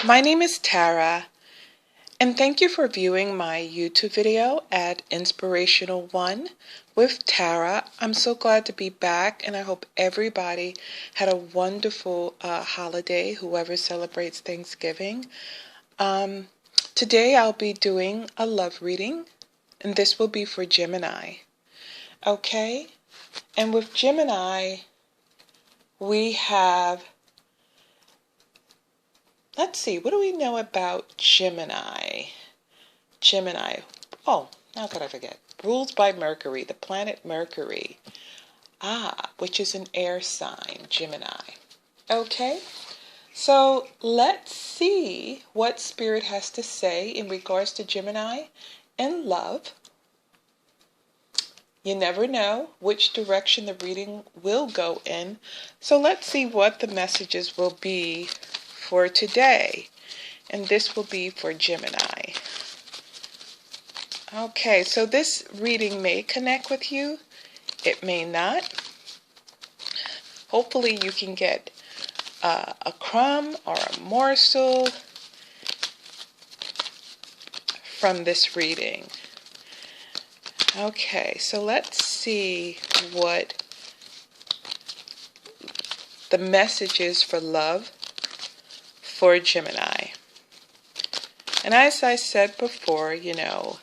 My name is Tara, and thank you for viewing my YouTube video at Inspirational One with Tara. I'm so glad to be back, and I hope everybody had a wonderful holiday, whoever celebrates Thanksgiving. Today I'll be doing a love reading, and this will be for Gemini. Okay? And with Gemini, we have... Let's see, what do we know about Gemini? Gemini, oh, how could I forget? Ruled by Mercury, the planet Mercury. Which is an air sign, Gemini. Okay, so let's see what Spirit has to say in regards to Gemini and love. You never know which direction the reading will go in. So let's see what the messages will be for today, and this will be for Gemini. Okay, so this reading may connect with you, it may not. Hopefully you can get a crumb or a morsel from this reading. Okay, so let's see what the message is for love for Gemini. And as I said before, you know,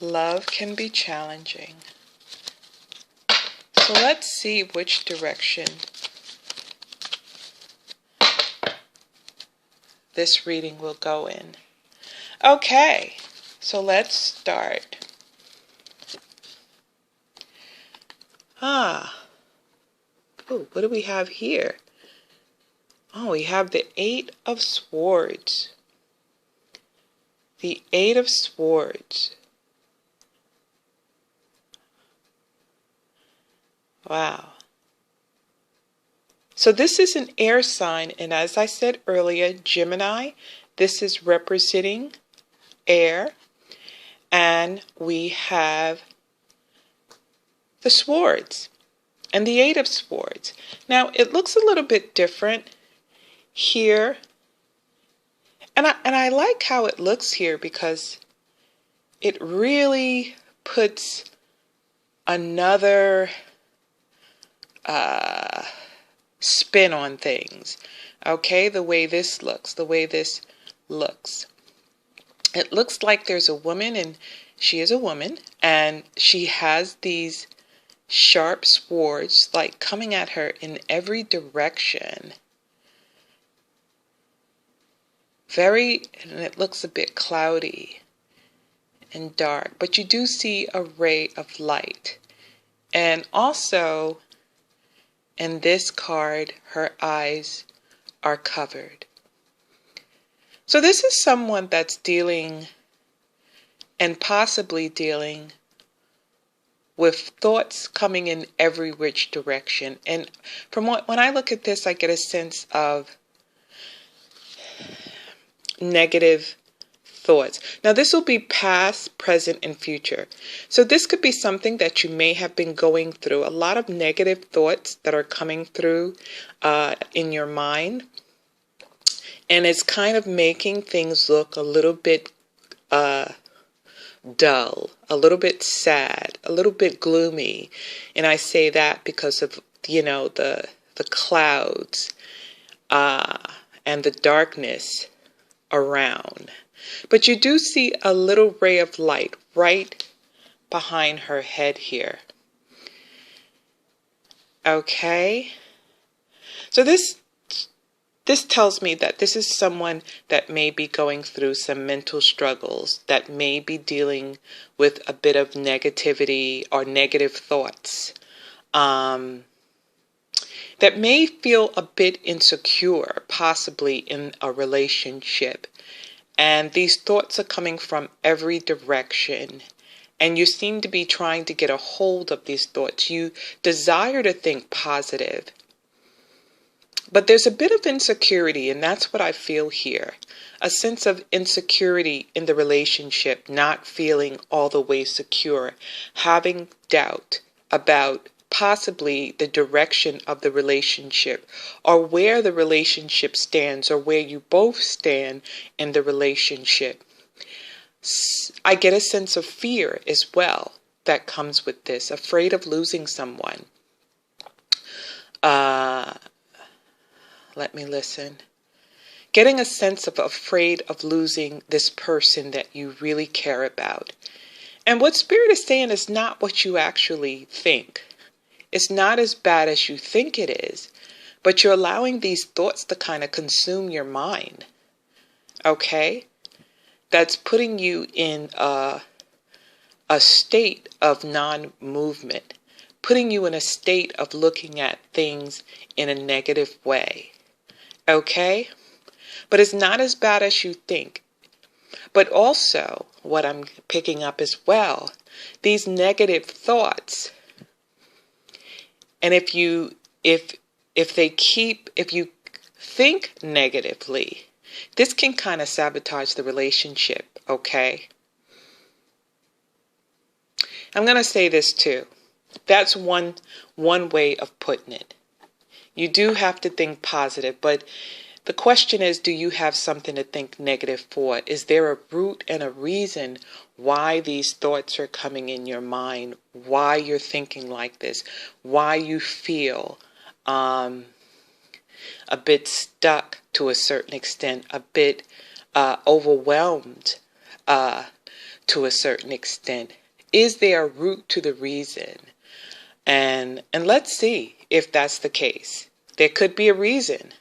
love can be challenging. So let's see which direction this reading will go in. Okay, so let's start. Ooh, what do we have here? Oh, we have the Eight of Swords. The Eight of Swords. Wow. So this is an air sign, and as I said earlier, Gemini, this is representing air, and we have the swords and the Eight of Swords. Now, it looks a little bit different here, and I like how it looks here because it really puts another spin on things. Okay, the way this looks, it looks like there's a woman, and she is a woman, and she has these sharp swords like coming at her in every direction. And it looks a bit cloudy and dark, but you do see a ray of light. And also, in this card, her eyes are covered. So this is someone that's dealing, and possibly dealing, with thoughts coming in every which direction. And when I look at this, I get a sense of negative thoughts. Now this will be past, present, and future. So this could be something that you may have been going through. A lot of negative thoughts that are coming through in your mind. And it's kind of making things look a little bit dull, a little bit sad, a little bit gloomy. And I say that because of, you know, the clouds and the darkness around. But you do see a little ray of light right behind her head here. Okay, so this tells me that this is someone that may be going through some mental struggles, that may be dealing with a bit of negativity or negative thoughts, that may feel a bit insecure, possibly in a relationship. And these thoughts are coming from every direction. And you seem to be trying to get a hold of these thoughts. You desire to think positive. But there's a bit of insecurity, and that's what I feel here. A sense of insecurity in the relationship, not feeling all the way secure, having doubt about possibly the direction of the relationship, or where the relationship stands, or where you both stand in the relationship. I get a sense of fear as well that comes with this, afraid of losing someone. Let me listen. Getting a sense of afraid of losing this person that you really care about. And what Spirit is saying is not what you actually think. It's not as bad as you think it is, but you're allowing these thoughts to kind of consume your mind. Okay? That's putting you in a state of non-movement, putting you in a state of looking at things in a negative way. Okay? But it's not as bad as you think. But also, what I'm picking up as well, these negative thoughts, and if you think negatively, this can kind of sabotage the relationship, okay? I'm going to say this too. That's one way of putting it. You do have to think positive, but the question is, do you have something to think negative for? Is there a root and a reason why these thoughts are coming in your mind, why you're thinking like this, why you feel a bit stuck to a certain extent, a bit overwhelmed to a certain extent? Is there a root to the reason? And let's see if that's the case. There could be a reason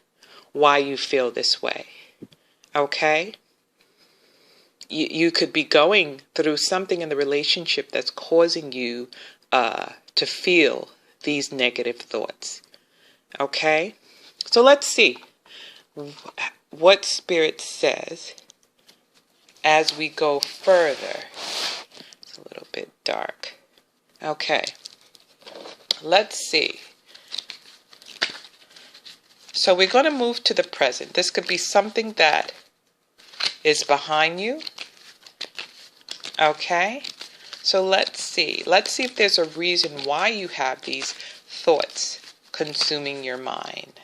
why you feel this way. Okay? You could be going through something in the relationship that's causing you to feel these negative thoughts. Okay? So let's see what Spirit says as we go further. It's a little bit dark. Okay. Let's see. So we're going to move to the present. This could be something that is behind you. Okay? So let's see. Let's see if there's a reason why you have these thoughts consuming your mind.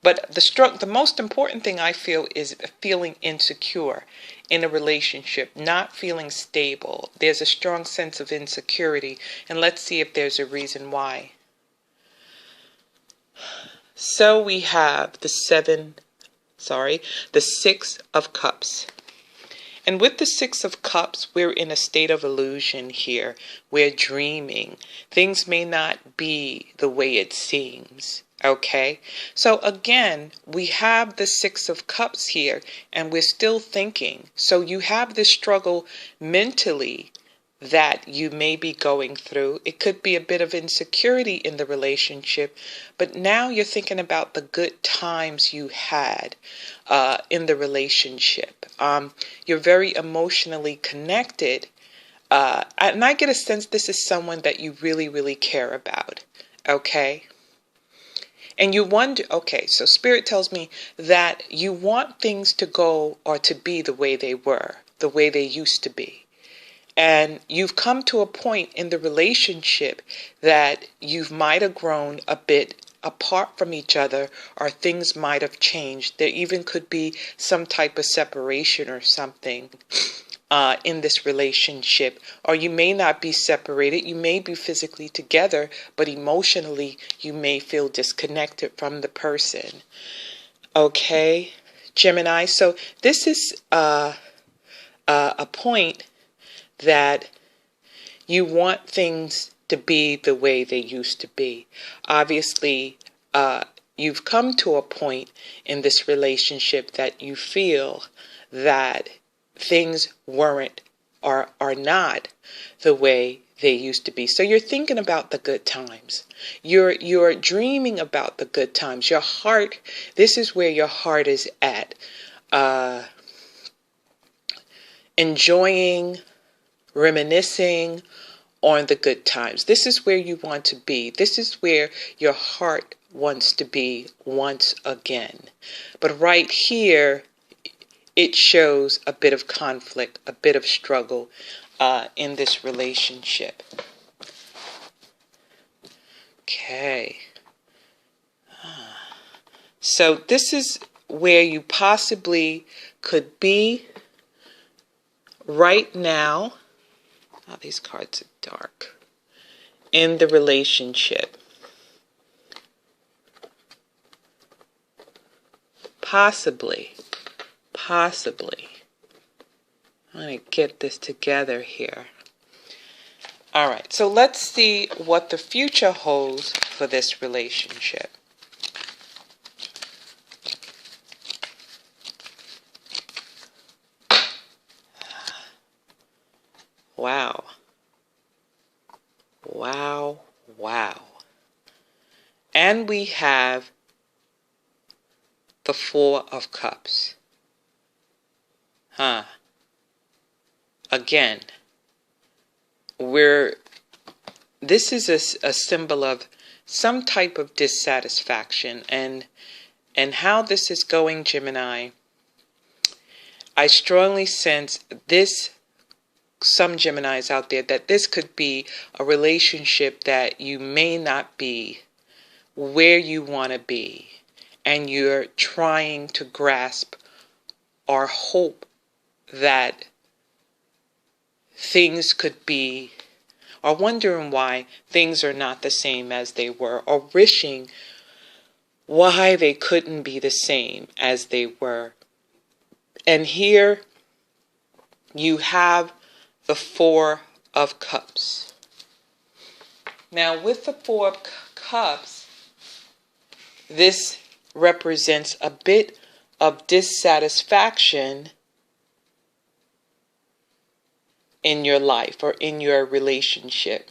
But the most important thing I feel is feeling insecure in a relationship, not feeling stable. There's a strong sense of insecurity, and let's see if there's a reason why. So we have the Six of Cups. And with the Six of Cups, we're in a state of illusion here. We're dreaming. Things may not be the way it seems. Okay? So again, we have the Six of Cups here, and we're still thinking. So you have this struggle mentally that you may be going through. It could be a bit of insecurity in the relationship, but now you're thinking about the good times you had in the relationship. You're very emotionally connected, and I get a sense this is someone that you really, really care about. Okay? And you wonder, okay, so Spirit tells me that you want things to go or to be the way they were, the way they used to be. And you've come to a point in the relationship that you might have grown a bit apart from each other, or things might have changed. There even could be some type of separation or something in this relationship. Or you may not be separated. You may be physically together, but emotionally you may feel disconnected from the person. Okay, Gemini. So this is a point that you want things to be the way they used to be. Obviously, you've come to a point in this relationship that you feel that things weren't or are not the way they used to be. So you're thinking about the good times. You're dreaming about the good times. Your heart, this is where your heart is at. Enjoying, reminiscing on the good times. This is where you want to be. This is where your heart wants to be once again. But right here, it shows a bit of conflict, a bit of struggle in this relationship. Okay. So this is where you possibly could be right now. Oh, these cards are dark. In the relationship. Possibly. I'm going to get this together here. All right, so let's see what the future holds for this relationship. Wow. Wow, wow. And we have the Four of Cups. Again, this is a symbol of some type of dissatisfaction, and how this is going, Gemini, I strongly sense this, some Geminis out there, that this could be a relationship that you may not be where you want to be, and you're trying to grasp or hope that things could be, or wondering why things are not the same as they were, or wishing why they couldn't be the same as they were. And here you have the Four of Cups. Now with the Four of Cups, this represents a bit of dissatisfaction in your life or in your relationship.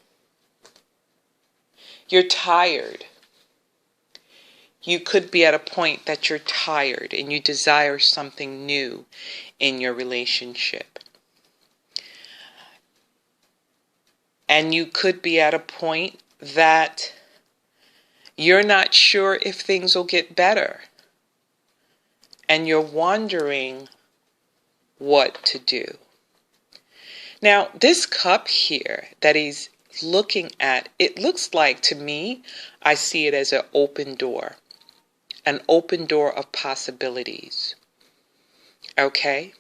You're tired. You could be at a point that you're tired and you desire something new in your relationship. And you could be at a point that you're not sure if things will get better. And you're wondering what to do. Now, this cup here that he's looking at, it looks like, to me, I see it as an open door of possibilities. Okay?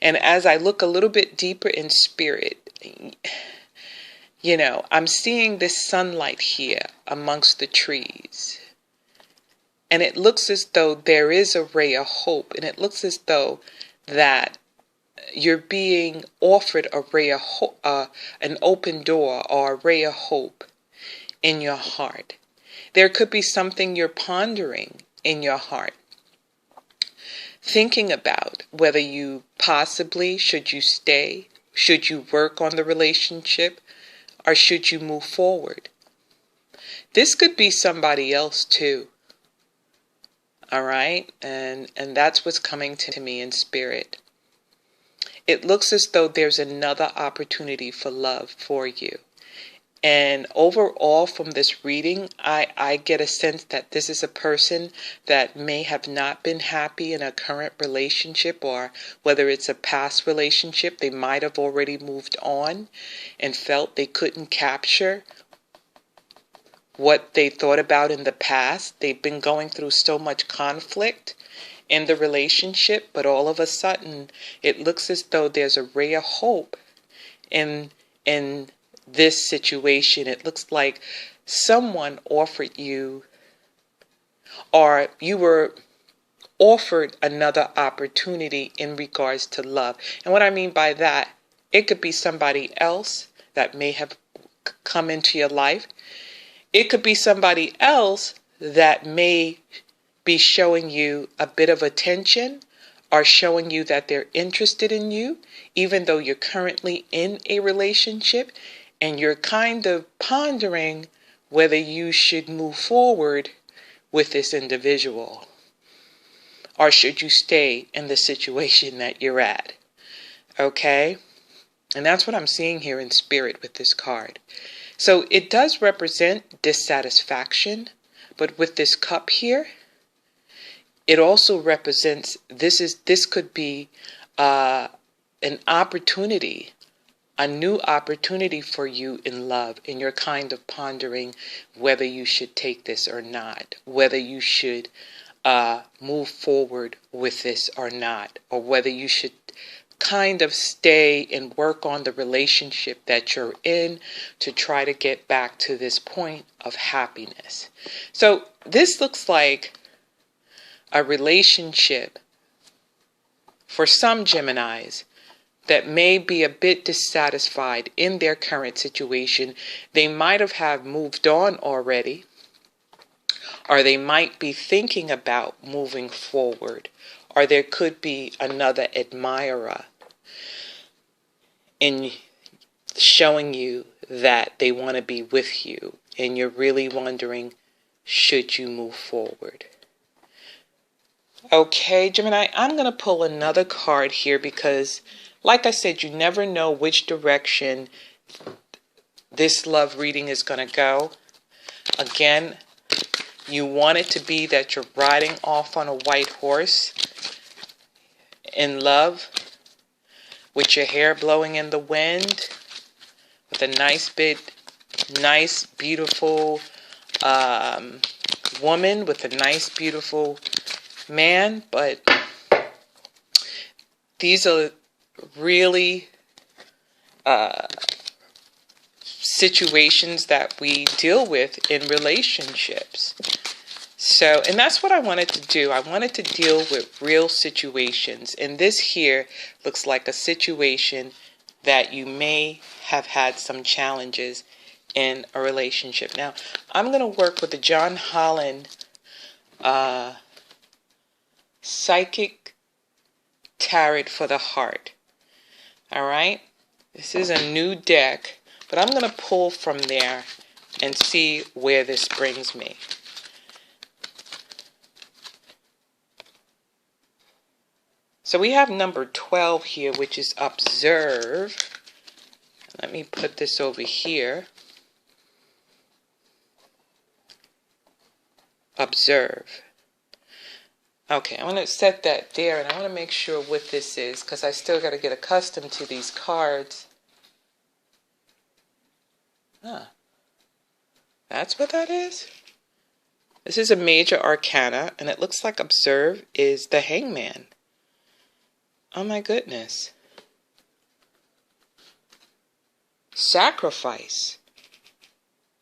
And as I look a little bit deeper in spirit, I'm seeing this sunlight here amongst the trees. And it looks as though there is a ray of hope, and it looks as though that you're being offered a ray of an open door or a ray of hope in your heart. There could be something you're pondering in your heart, thinking about whether you possibly, should you stay, should you work on the relationship, or should you move forward. This could be somebody else too. All right? And that's what's coming to me in spirit. It looks as though there's another opportunity for love for you. And overall from this reading, I get a sense that this is a person that may have not been happy in a current relationship, or whether it's a past relationship, they might have already moved on and felt they couldn't capture what they thought about in the past. They've been going through so much conflict in the relationship, but all of a sudden it looks as though there's a ray of hope in this situation. It looks like someone offered you, or you were offered another opportunity in regards to love. And what I mean by that, it could be somebody else that may have come into your life. It could be somebody else that may be showing you a bit of attention, or showing you that they're interested in you, even though you're currently in a relationship, and you're kind of pondering whether you should move forward with this individual, or should you stay in the situation that you're at. Okay? And that's what I'm seeing here in spirit with this card. So it does represent dissatisfaction, but with this cup here, it also represents, this could be an opportunity a new opportunity for you in love, and you're kind of pondering whether you should take this or not, whether you should move forward with this or not, or whether you should kind of stay and work on the relationship that you're in to try to get back to this point of happiness. So this looks like a relationship for some Geminis that may be a bit dissatisfied in their current situation. They might have moved on already, or they might be thinking about moving forward, or there could be another admirer in showing you that they want to be with you, and you're really wondering, should you move forward? Okay, Gemini, I'm going to pull another card here because, like I said, you never know which direction this love reading is going to go. Again, you want it to be that you're riding off on a white horse in love, with your hair blowing in the wind, with a nice, beautiful woman with a nice, beautiful man. But these are really situations that we deal with in relationships. So, and that's what I wanted to do. I wanted to deal with real situations. And this here looks like a situation that you may have had some challenges in a relationship. Now, I'm going to work with the John Holland Psychic Tarot for the Heart. All right? This is a new deck, but I'm going to pull from there and see where this brings me. So we have number 12 here, which is observe. Let me put this over here. Observe. Okay, I'm going to set that there, and I want to make sure what this is, because I still got to get accustomed to these cards. Huh. That's what that is? This is a major arcana, and it looks like observe is the hangman. Oh my goodness. Sacrifice.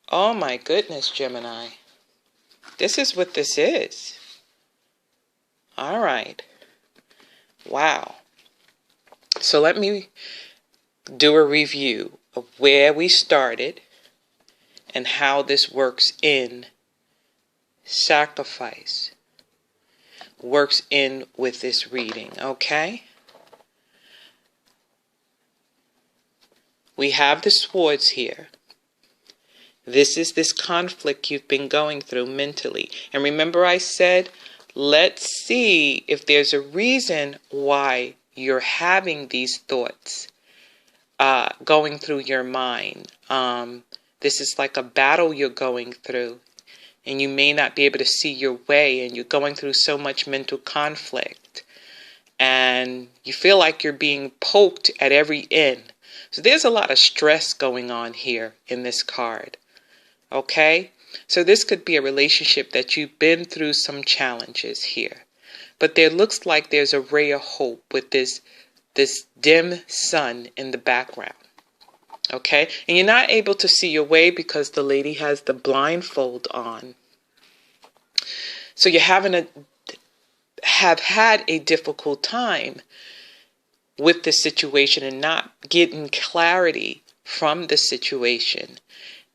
Oh my goodness, Gemini. This is what this is. All right. Wow. So let me do a review of where we started and how this works in sacrifice. Works in with this reading, okay? We have the swords here. This is this conflict you've been going through mentally. And remember I said, let's see if there's a reason why you're having these thoughts going through your mind. This is like a battle you're going through, and you may not be able to see your way, and you're going through so much mental conflict, and you feel like you're being poked at every end. So there's a lot of stress going on here in this card. Okay? So this could be a relationship that you've been through some challenges here. But there looks like there's a ray of hope with this dim sun in the background. Okay? And you're not able to see your way because the lady has the blindfold on. So you're have had a difficult time with the situation and not getting clarity from the situation.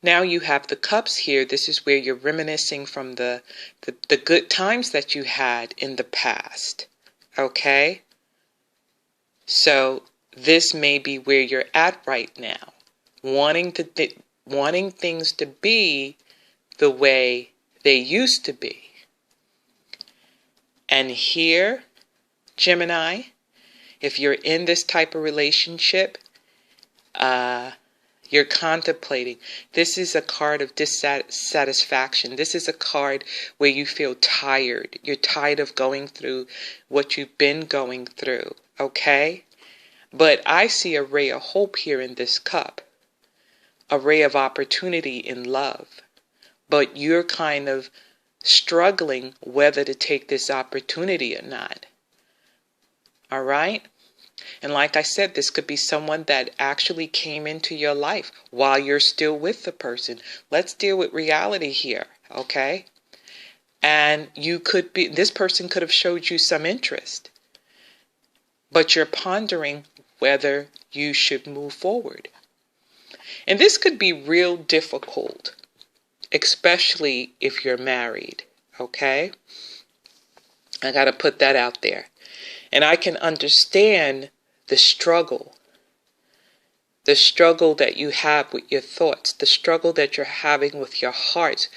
Now you have the cups here. This is where you're reminiscing from the good times that you had in the past. Okay? So this may be where you're at right now. Wanting things to be the way they used to be. And here, Gemini, if you're in this type of relationship, you're contemplating. This is a card of dissatisfaction. This is a card where you feel tired. You're tired of going through what you've been going through, okay? But I see a ray of hope here in this cup, a ray of opportunity in love. But you're kind of struggling whether to take this opportunity or not. All right? And like I said, this could be someone that actually came into your life while you're still with the person. Let's deal with reality here, okay? And this person could have showed you some interest, but you're pondering whether you should move forward. And this could be real difficult, especially if you're married, okay? I got to put that out there. And I can understand the struggle that you have with your thoughts, the struggle that you're having with your heart,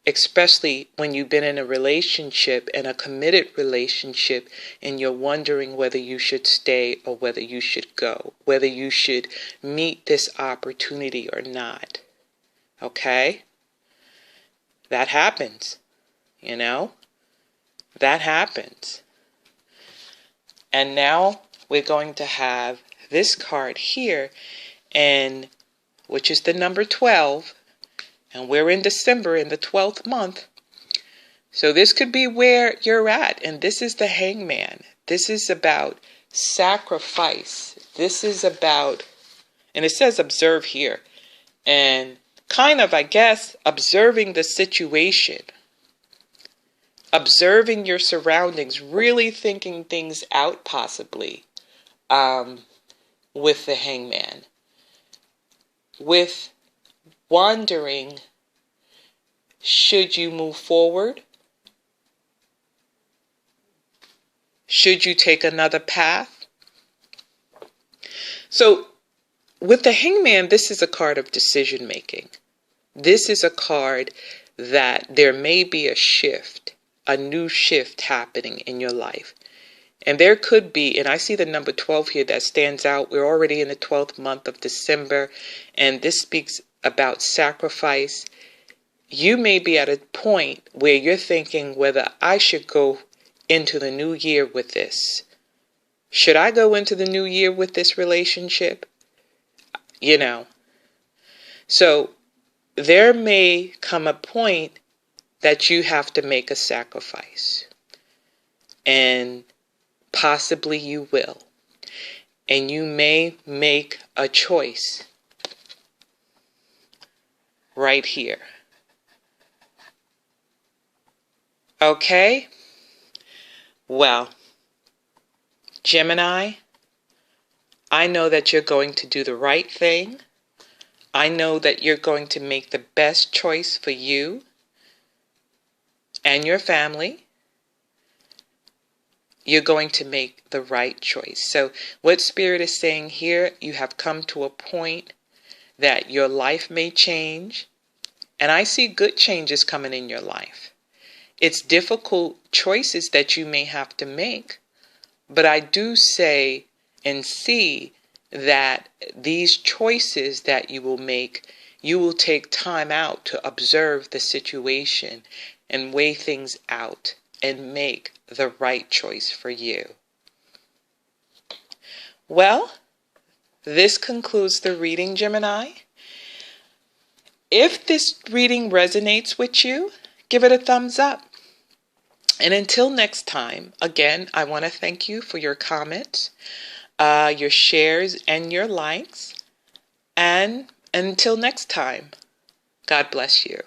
especially when you've been in a relationship, and a committed relationship, and you're wondering whether you should stay or whether you should go, whether you should meet this opportunity or not. Okay? That happens, you know? That happens. And now we're going to have this card here, and which is the number 12, and we're in December, in the 12th month. So this could be where you're at, and this is the Hangman. This is about sacrifice. This is about, and it says observe here, and kind of, I guess, observing the situation, observing your surroundings, really thinking things out possibly with the Hangman, with wondering, should you move forward? Should you take another path? So with the Hangman, this is a card of decision making. This is a card that there may be a shift, a new shift happening in your life. And there could be, and I see the number 12 here that stands out. We're already in the 12th month of December, and this speaks about sacrifice. You may be at a point where you're thinking whether I should go into the new year with this. Should I go into the new year with this relationship? You know. So there may come a point that you have to make a sacrifice. And possibly you will. And you may make a choice right here. Okay? Well, Gemini, I know that you're going to do the right thing. I know that you're going to make the best choice for you and your family. You're going to make the right choice. So what Spirit is saying here, you have come to a point that your life may change. And I see good changes coming in your life. It's difficult choices that you may have to make. But I do say and see that these choices that you will make, you will take time out to observe the situation and weigh things out and make the right choice for you. Well, this concludes the reading, Gemini. If this reading resonates with you, give it a thumbs up. And until next time, again, I want to thank you for your comments, your shares, and your likes. And until next time, God bless you.